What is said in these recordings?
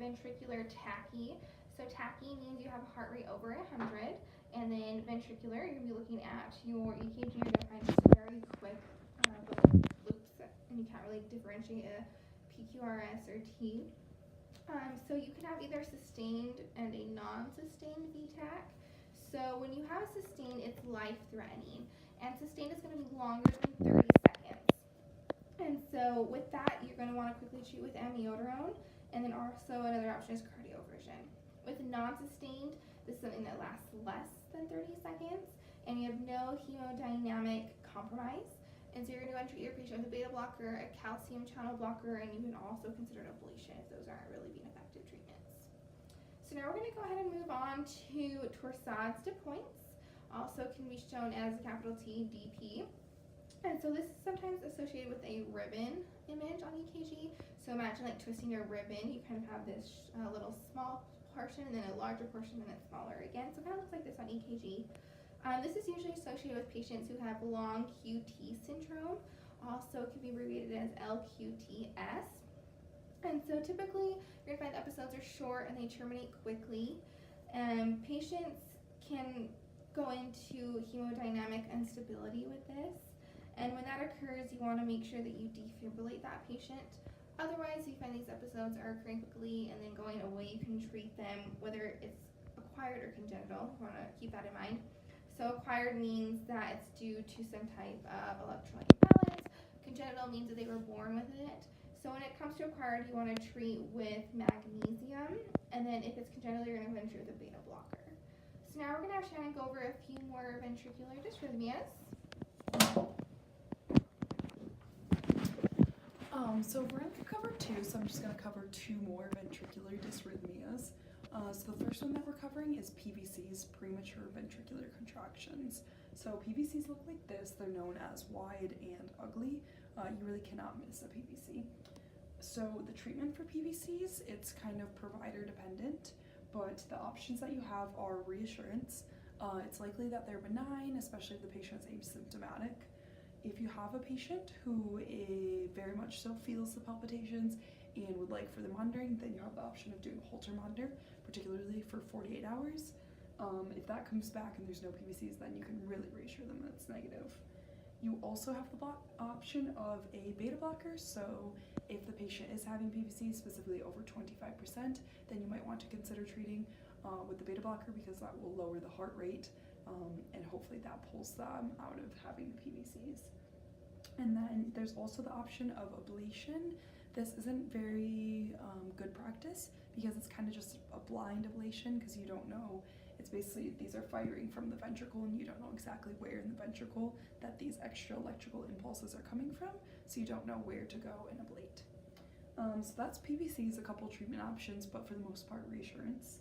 ventricular tachy. So tachy means you have a heart rate over 100, and then ventricular, you're going to be looking at your EKG. You're going to find just very quick loops, and you can't really differentiate a PQRS or T. So you can have either sustained and a non-sustained VTAC. So when you have a sustained, it's life-threatening, and sustained is going to be longer than 30 seconds. And so with that, you're going to want to quickly treat with amiodarone, and then also another option is cardioversion. With non-sustained, this is something that lasts less than 30 seconds, and you have no hemodynamic compromise. And so you're going to go and treat your patient with a beta blocker, a calcium channel blocker, and you can also consider an ablation if those aren't really being effective treatments. So now we're going to go ahead and move on to torsades de pointes, also can be shown as a capital T, DP. And so this is sometimes associated with a ribbon image on EKG. So imagine like twisting your ribbon, you kind of have this little small portion and then a larger portion and then smaller again. So it kind of looks like this on EKG. This is usually associated with patients who have long QT syndrome. Also, it can be abbreviated as LQTS. And so typically, you're going to find the episodes are short and they terminate quickly. Patients can go into hemodynamic instability with this. And when that occurs, you want to make sure that you defibrillate that patient. Otherwise, if you find these episodes are occurring quickly and then going away, you can treat them, whether it's acquired or congenital. You want to keep that in mind. So acquired means that it's due to some type of electrolyte imbalance. Congenital means that they were born with it. So when it comes to acquired, you want to treat with magnesium. And then if it's congenital, you're going to treat with a beta blocker. So now we're going to have Shannon go over a few more ventricular dysrhythmias. So we're going to cover two, so I'm just going to cover two more ventricular dysrhythmias. So the first one that we're covering is PVCs, premature ventricular contractions. So PVCs look like this. They're known as wide and ugly. You really cannot miss a PVC. So the treatment for PVCs, it's kind of provider dependent, but the options that you have are reassurance. It's likely that they're benign, especially if the patient is asymptomatic. If you have a patient who very much so feels the palpitations and would like further monitoring, then you have the option of doing a Holter monitor, particularly for 48 hours. If that comes back and there's no PVCs, then you can really reassure them that it's negative. You also have the option of a beta blocker, so if the patient is having PVCs, specifically over 25%, then you might want to consider treating with the beta blocker because that will lower the heart rate and hopefully that pulls them out of having the PVCs. And then there's also the option of ablation. This isn't very good practice because it's kind of just a blind ablation because you don't know. It's basically these are firing from the ventricle and you don't know exactly where in the ventricle that these extra electrical impulses are coming from, so you don't know where to go and ablate. So that's PVCs, a couple treatment options, but for the most part reassurance.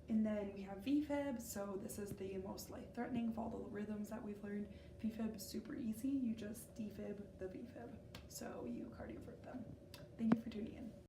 And then we have VFib, so this is the most life-threatening of all the rhythms that we've learned. VFib is super easy, you just defib the VFib, so you cardiovert them. Thank you for tuning in.